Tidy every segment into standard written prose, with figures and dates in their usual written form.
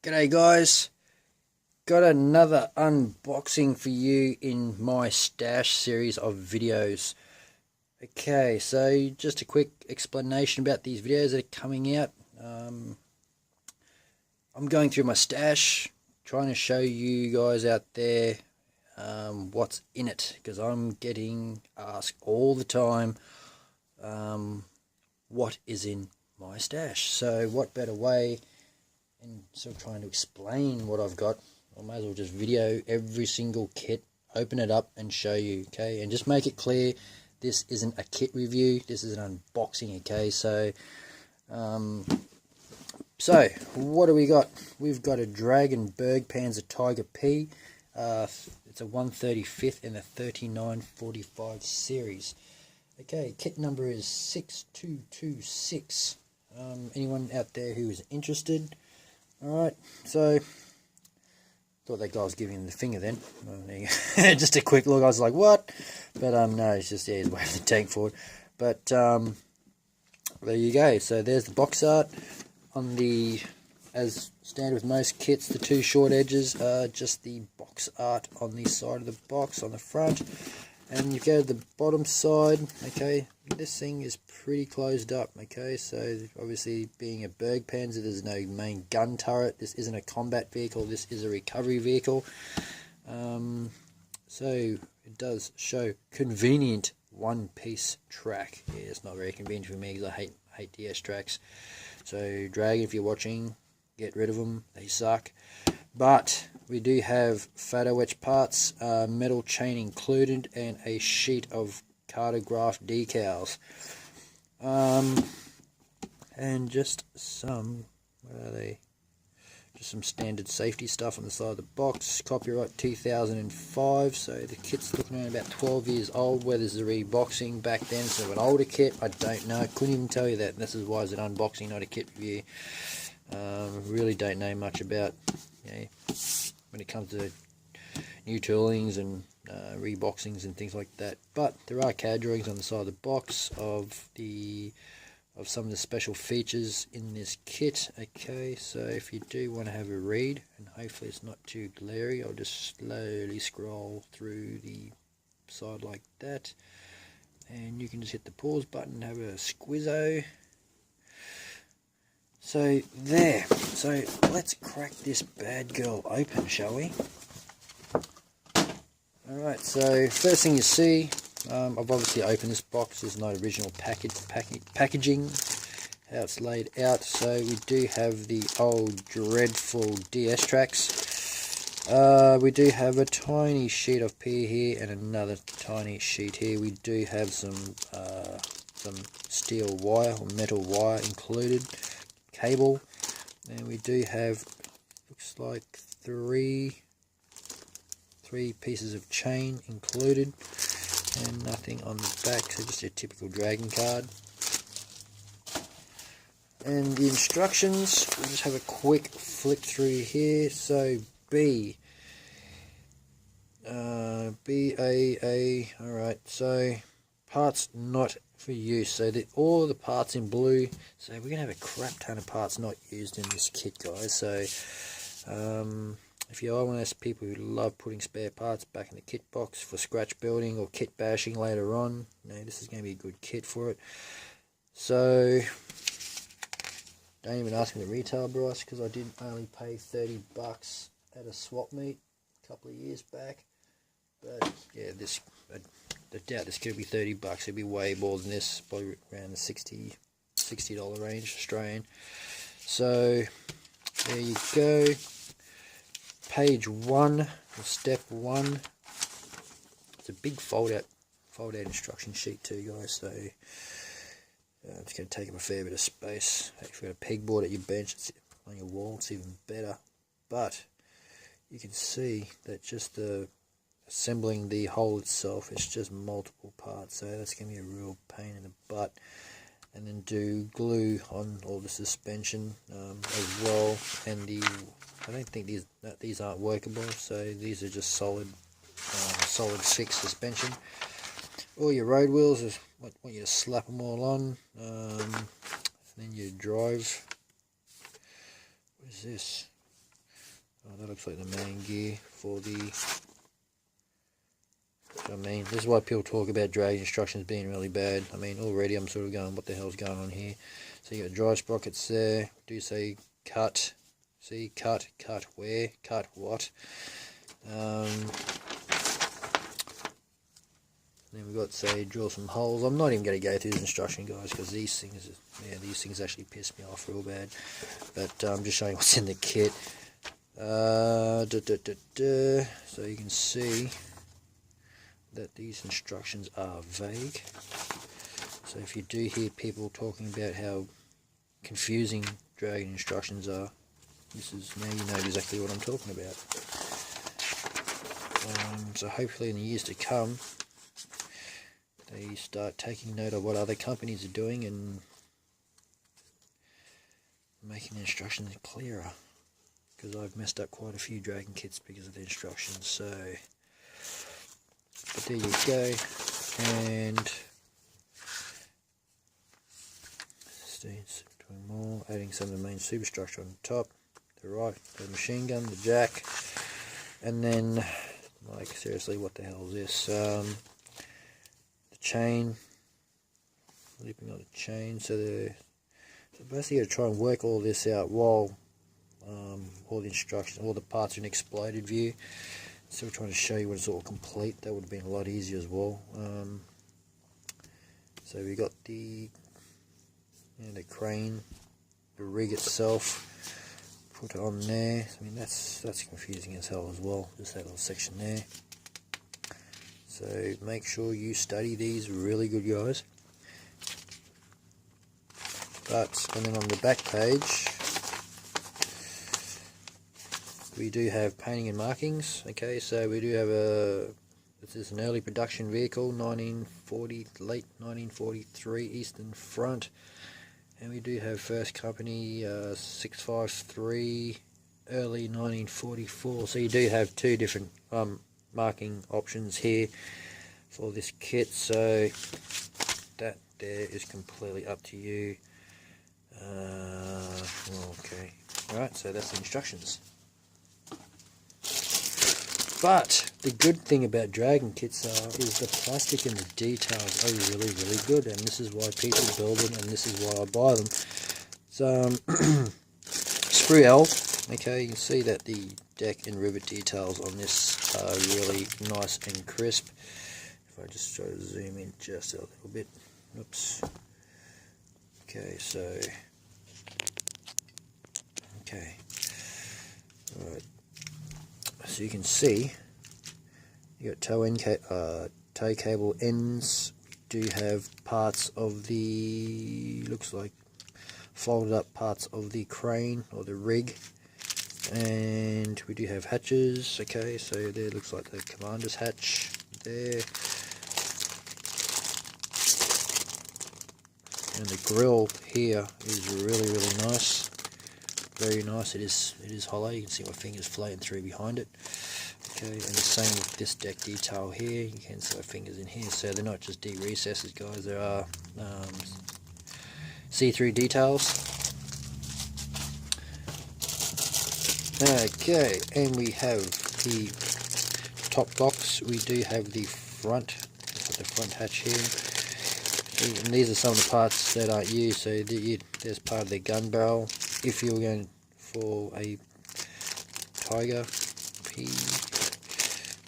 G'day guys, got another unboxing for you in my stash series of videos. Okay, so just a quick explanation about these videos that are coming out. I'm going through my stash, trying to show you guys out there what's in it, because I'm getting asked all the time what is in my stash. So what better way, and sort of trying to explain what I've got, I might as well just video every single kit, open it up and show you, okay, and just make it clear this isn't a kit review, this is an unboxing, okay. So what do we got? We've got a Dragon BERGEPANZER Tiger P. It's a 135th in the 3945 series. Okay, kit number is 6226. Anyone out there who is interested? Alright, so thought that guy was giving him the finger then. Just a quick look, I was like, what? But no, it's just, yeah, he's waving the tank forward. But there you go. So there's the box art. On the, as standard with most kits, the two short edges are just the box art on the side of the box on the front. And you go to the bottom side, okay, this thing is pretty closed up, okay, so obviously being a BERGEPANZER, there's no main gun turret, this isn't a combat vehicle, this is a recovery vehicle. So it does show convenient one-piece track. Yeah, it's not very convenient for me because I hate DS tracks. So Dragon, if you're watching, get rid of them, they suck. But we do have photo etch parts, metal chain included, and a sheet of cartograph decals. And just some, what are they? Just some standard safety stuff on the side of the box. Copyright 2005, so the kit's looking around about 12 years old. Whether there's a reboxing back then, so an older kit, I don't know. Couldn't even tell you that. This is why it's an unboxing, not a kit review. Really don't know much about, you know, when it comes to new toolings and reboxings and things like that. But there are CAD drawings on the side of the box of some of the special features in this kit. Okay, so if you do want to have a read, and hopefully it's not too glary, I'll just slowly scroll through the side like that, and you can just hit the pause button and have a squizzo. So there, so let's crack this bad girl open, shall we? Alright, so first thing you see, I've obviously opened this box. There's no original packaging, how it's laid out. So we do have the old dreadful DS tracks. We do have a tiny sheet of P here and another tiny sheet here. We do have some steel wire or metal wire included, cable, and we do have, looks like three pieces of chain included, and nothing on the back, so just a typical Dragon card. And the instructions, we'll just have a quick flick through here. So BAA, alright, so parts not for use, so all the parts in blue, so we're going to have a crap ton of parts not used in this kit, guys. So if you are one of those people who love putting spare parts back in the kit box for scratch building or kit bashing later on, this is going to be a good kit for it. So don't even ask me the retail price, because I did only pay $30 at a swap meet a couple of years back. But yeah, I doubt this could be $30. It'd be way more than this, probably around the $60 range Australian. So there you go. Page 1, or step 1. It's a big fold out instruction sheet too, guys. So it's going to take up a fair bit of space. If you've got a pegboard at your bench, it's on your wall, it's even better. But you can see that just assembling the hole itself, it's just multiple parts, so that's going to be a real pain in the butt. And then do glue on all the suspension as well, and I don't think these aren't workable, so these are just solid fixed suspension. All your road wheels, I want you to slap them all on, and then you drive. What is this? Oh, that looks like the main gear for the... I mean, this is why people talk about drag instructions being really bad. I mean, already I'm sort of going, what the hell's going on here? So you got drive sprockets there. Do say cut. See, cut where, cut what. Then we've got, say, drill some holes. I'm not even going to go through this instruction, guys, because these things actually piss me off real bad. But I'm just showing what's in the kit. So you can see that these instructions are vague. So if you do hear people talking about how confusing dragon instructions are, now you know exactly what I'm talking about. So hopefully in the years to come they start taking note of what other companies are doing and making the instructions clearer, because I've messed up quite a few dragon kits because of the instructions. So, but there you go. And doing more, adding some of the main superstructure on the top, the machine gun, the jack, and then, like, seriously, what the hell is this? The chain, looping on the chain. So basically, you got to try and work all this out while all the instructions, all the parts are in exploded view. So we're trying to show you when it's all complete. That would have been a lot easier as well. So we got the crane, the rig itself. Put it on there. I mean, that's confusing as hell as well. Just that little section there. So make sure you study these really good, guys. And then on the back page, we do have painting and markings. Okay, so we do have this is an early production vehicle, late 1943, Eastern Front. And we do have first company 653, early 1944. So you do have two different marking options here for this kit. So that there is completely up to you. Okay, alright, so that's the instructions. But the good thing about dragon kits is the plastic and the details are really, really good, and this is why people build them, and this is why I buy them. So sprue L, okay, you can see that the deck and rivet details on this are really nice and crisp. If I just try to zoom in just a little bit, oops. Okay, so alright. So you can see you got toe cable ends. We do have parts of the, looks like folded up parts of the crane or the rig, and we do have hatches. Okay, so there looks like the commander's hatch there, and the grill here is really, really nice. Very nice. It is hollow. You can see my fingers floating through behind it. Okay, and the same with this deck detail here. You can see my fingers in here. So they're not just recesses, guys. There are see-through details. Okay, and we have the top box. We do have the front. The front hatch here. And these are some of the parts that aren't used. So there's part of the gun barrel. If you're going for a Tiger P,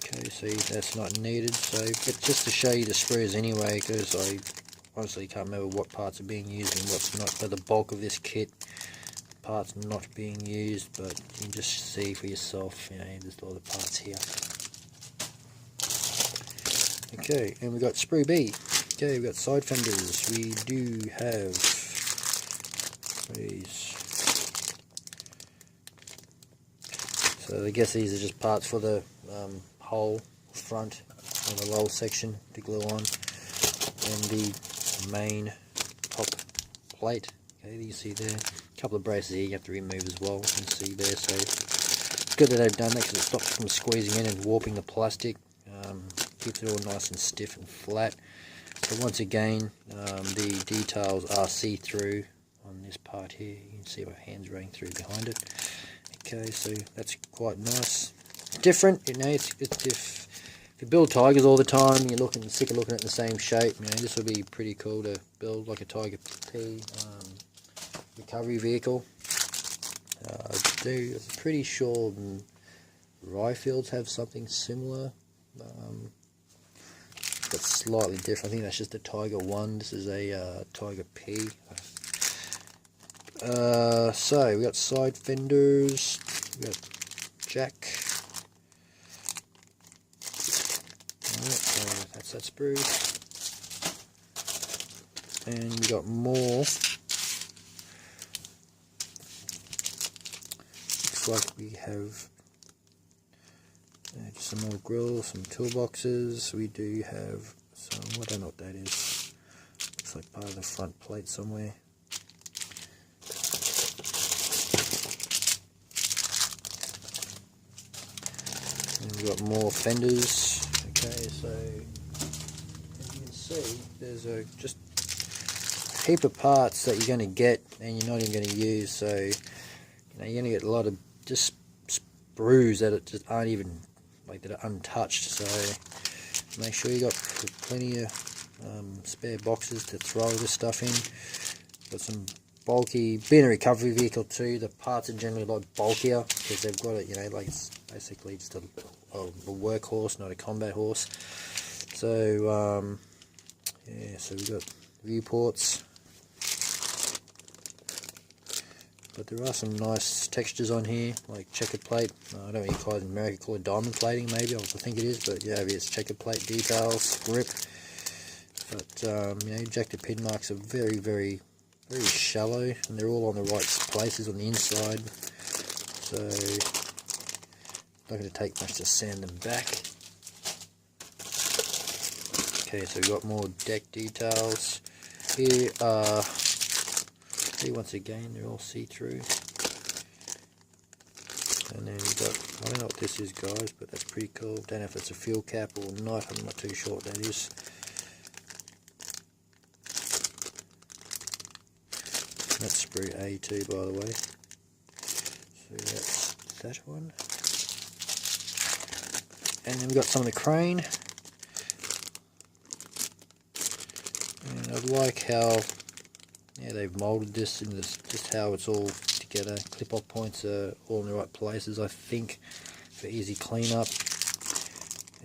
okay, see, that's not needed. So, but just to show you the sprues anyway, because I honestly can't remember what parts are being used and what's not. For the bulk of this kit, parts not being used, but you can just see for yourself. You know, there's all the parts here. Okay, and we've got sprue B. Okay, we've got side fenders. We do have these. So I guess these are just parts for the whole front and the lower section to glue on, and the main top plate. Okay, you see there, a couple of braces here you have to remove as well. You can see there. So it's good that they've done that because it stops from squeezing in and warping the plastic. Keeps it all nice and stiff and flat. So once again, the details are see-through on this part here. You can see my hands running through behind it. Okay, so that's quite nice. Different, you know. It's if you build Tigers all the time, you're sick of looking at the same shape. You know, this will be pretty cool to build like a Tiger P recovery vehicle. I'm pretty sure Ryefields have something similar. That's slightly different. I think that's just a Tiger 1. This is a Tiger P. So we got side fenders, we got jack. Alright, that's that sprue. And we got more. Looks like we have just some more grills, some toolboxes. We do have some, I don't know what that is. Looks like part of the front plate somewhere. And we've got more fenders. Okay, so as you can see, there's just a heap of parts that you're going to get and you're not even going to use. So you know, you're going to get a lot of just sprues that just aren't even that are untouched. So make sure you got plenty of spare boxes to throw this stuff in. Got some bulky, being a recovery vehicle too, the parts are generally a lot bulkier because they've got it, you know, like it's basically just a workhorse, not a combat horse. So yeah, so we've got viewports, but there are some nice textures on here, like checker plate. I don't know what you guys in America call it, diamond plating maybe, I think it is, but yeah, it's checker plate details, grip. But you know, ejector pin marks are very, very shallow, and they're all on the right places on the inside, so not going to take much to sand them back. Okay, so we've got more deck details. Here are, once again, they're all see-through. And then we've got, I don't know what this is guys, but that's pretty cool. Don't know if it's a fuel cap or not, I'm not too sure what that is. That's sprue A2 by the way. So that's that one. And then we've got some of the crane. And I like how they've moulded this into just how it's all together. Clip-off points are all in the right places, I think, for easy cleanup.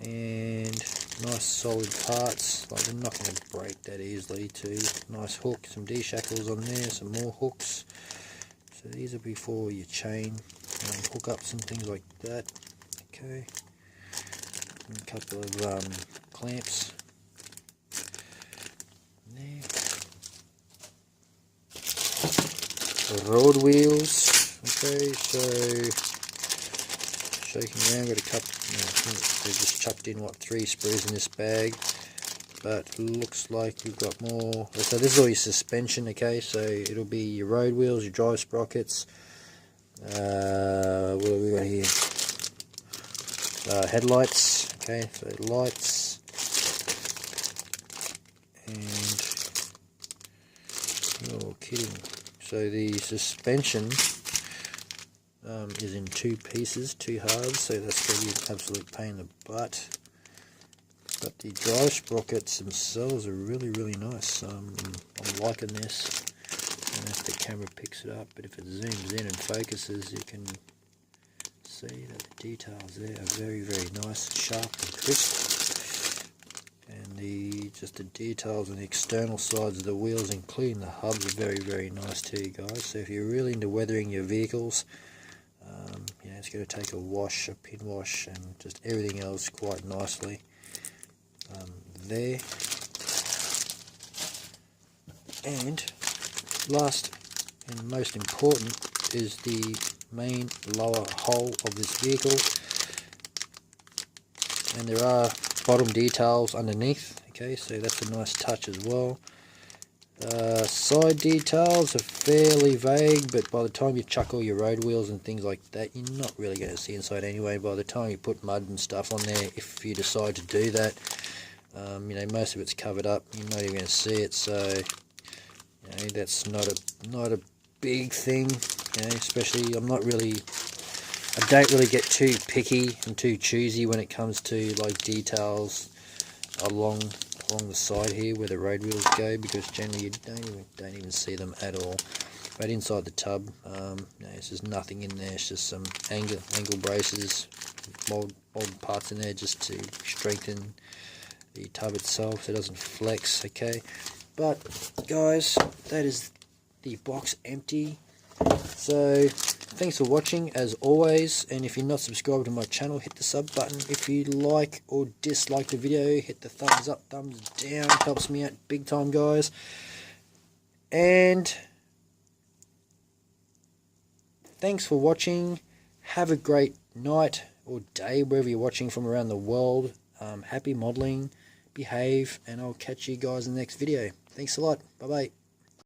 And nice solid parts, like they're not going to break that easily too. Nice hook, some D-shackles on there, some more hooks. So these are before your chain hook ups and things like that. Okay, and a couple of clamps there. Road wheels. Okay, so shaking around, got a couple. I think they've just chucked in 3 sprues in this bag, but looks like we've got more. So this is all your suspension. Okay, so it'll be your road wheels, your drive sprockets. What have we got here? Headlights. Okay, so lights and oh, kidding. So the suspension is in 2 pieces, 2 halves, so that's going to be an absolute pain in the butt. But the drive sprockets themselves are really nice. I'm liking this. I don't know if the camera picks it up, but if it zooms in and focuses, you can see that the details there are very nice, sharp and crisp. And just the details on the external sides of the wheels, including the hubs, are very nice too, guys. So if you're really into weathering your vehicles, you know, it's going to take a wash, a pin wash, and just everything else quite nicely there. And last and most important is the main lower hull of this vehicle, and there are bottom details underneath. Okay, so that's a nice touch as well. Side details are fairly vague, but by the time you chuck all your road wheels and things like that, you're not really going to see inside anyway. By the time you put mud and stuff on there, if you decide to do that, you know, most of it's covered up, you're not even going to see it. So you know, that's not a big thing, you know, especially I'm not really I don't really get too picky and too choosy when it comes to like details along the side here where the road wheels go, because generally you don't even see them at all. Right inside the tub, there's just nothing in there. It's just some angle braces, mold parts in there just to strengthen the tub itself so it doesn't flex. Okay, but guys, that is the box empty. So thanks for watching as always, and if you're not subscribed to my channel, hit the sub button. If you like or dislike the video, hit the thumbs up, thumbs down, helps me out big time, guys. And thanks for watching. Have a great night or day wherever you're watching from around the world. Happy modeling, behave, and I'll catch you guys in the next video. Thanks a lot. Bye bye.